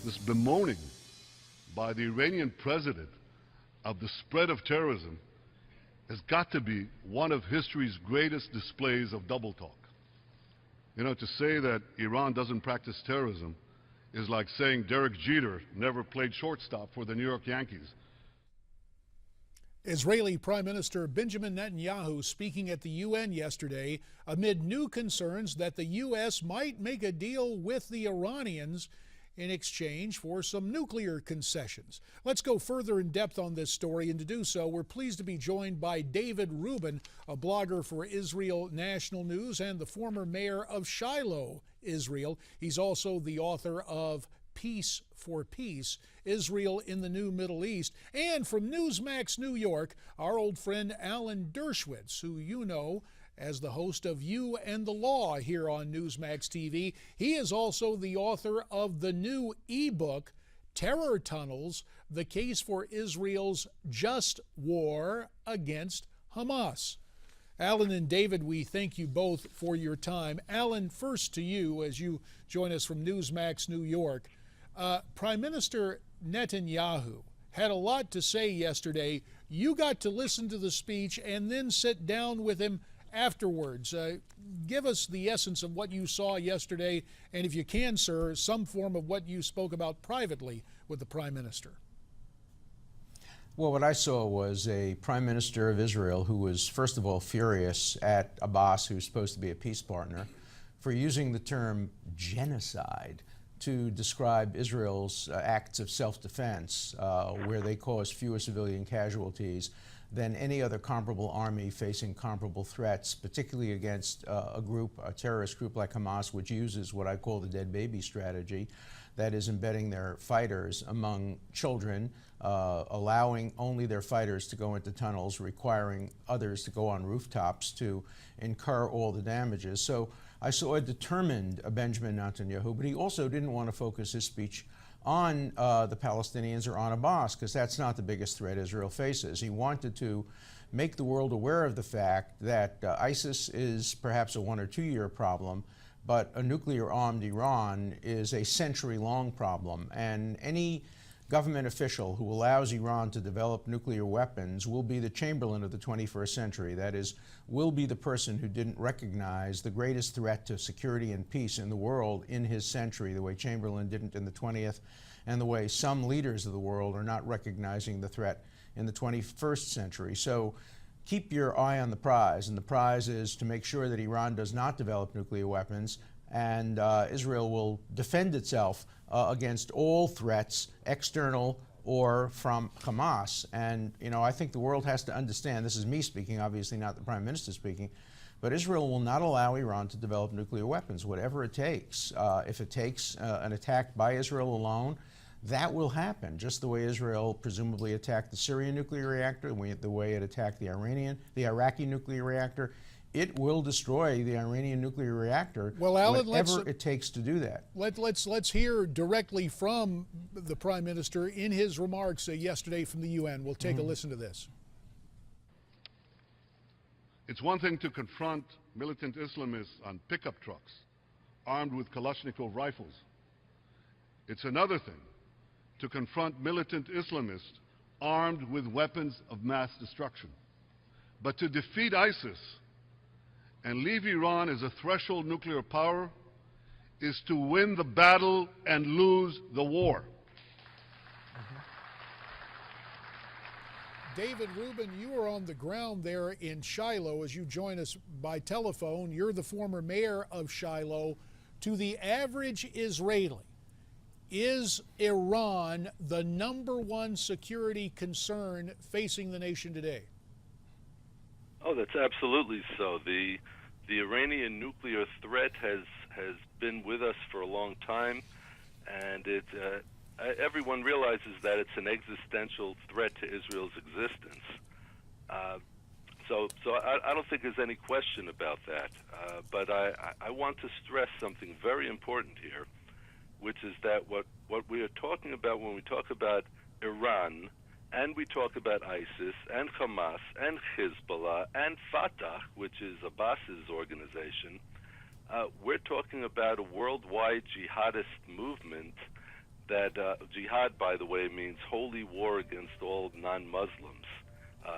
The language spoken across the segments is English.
this bemoaning by the Iranian president of the spread of terrorism has got to be one of history's greatest displays of double talk. You know, to say that Iran doesn't practice terrorism is like saying Derek Jeter never played shortstop for the New York Yankees. Israeli Prime Minister Benjamin Netanyahu speaking at the UN yesterday amid new concerns that the U.S. might make a deal with the Iranians in exchange for some nuclear concessions. Let's go further in depth on this story, and to do so, we're pleased to be joined by David Rubin, a blogger for Israel National News and the former mayor of Shiloh, Israel. He's also the author of Peace for Peace, Israel in the New Middle East. And from Newsmax New York, our old friend Alan Dershowitz, who you know as the host of You and the Law here on Newsmax TV. He is also the author of the new ebook, Terror Tunnels, The Case for Israel's Just War Against Hamas. Alan and David, we thank you both for your time. Alan, first to you as you join us from Newsmax New York. Prime Minister Netanyahu had a lot to say yesterday. You got to listen to the speech and then sit down with him afterwards. Give us the essence of what you saw yesterday, and if you can, sir, some form of what you spoke about privately with the Prime Minister. Well, what I saw was a Prime Minister of Israel who was, first of all, furious at Abbas, who's supposed to be a peace partner, for using the term genocide to describe Israel's acts of self-defense, where they caused fewer civilian casualties than any other comparable army facing comparable threats, particularly against a terrorist group like Hamas, which uses what I call the dead baby strategy, that is embedding their fighters among children, allowing only their fighters to go into tunnels, requiring others to go on rooftops to incur all the damages. So I saw a determined Benjamin Netanyahu, but he also didn't want to focus his speech on the Palestinians or on Abbas, because that's not the biggest threat Israel faces. He wanted to make the world aware of the fact that ISIS is perhaps a 1 or 2 year problem, but a nuclear-armed Iran is a century-long problem. And any government official who allows Iran to develop nuclear weapons will be the Chamberlain of the 21st century. That is, will be the person who didn't recognize the greatest threat to security and peace in the world in his century, the way Chamberlain didn't in the 20th, and the way some leaders of the world are not recognizing the threat in the 21st century. So keep your eye on the prize, and the prize is to make sure that Iran does not develop nuclear weapons, and Israel will defend itself against all threats, external or from Hamas. And, you know, I think the world has to understand, this is me speaking, obviously not the Prime Minister speaking, but Israel will not allow Iran to develop nuclear weapons, whatever it takes. If it takes an attack by Israel alone, that will happen, just the way Israel presumably attacked the Syrian nuclear reactor, the way it attacked the Iraqi nuclear reactor. It will destroy the Iranian nuclear reactor, well, Alan, whatever it takes to do that. Let's hear directly from the Prime Minister in his remarks yesterday from the UN. We'll take a listen to this. It's one thing to confront militant Islamists on pickup trucks armed with Kalashnikov rifles. It's another thing to confront militant Islamists armed with weapons of mass destruction. But to defeat ISIS and leave Iran as a threshold nuclear power is to win the battle and lose the war. David Rubin, you are on the ground there in Shiloh as you join us by telephone. You're the former mayor of Shiloh. To the average Israeli, is Iran the #1 security concern facing the nation today? Oh, that's absolutely so. The Iranian nuclear threat has been with us for a long time, and everyone realizes that it's an existential threat to Israel's existence. So I don't think there's any question about that. But I want to stress something very important here, which is that what we are talking about when we talk about Iran, and we talk about ISIS and Hamas and Hezbollah and Fatah, which is Abbas's organization, we're talking about a worldwide jihadist movement that jihad, by the way, means holy war against all non-Muslims.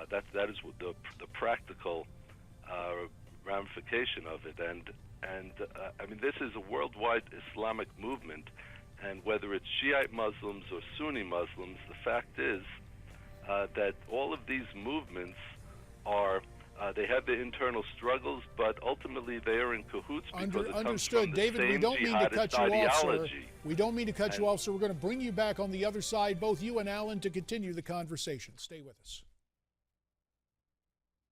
That is what the practical ramification of it. And I mean, this is a worldwide Islamic movement, and whether it's Shiite Muslims or Sunni Muslims, the fact is that all of these movements are they have their internal struggles, but ultimately they are in cahoots because it comes from the David, same we don't mean to cut jihadist you off, sir. ideology. We don't mean to cut you off, so we're going to bring you back on the other side, both you and Alan, to continue the conversation. Stay with us.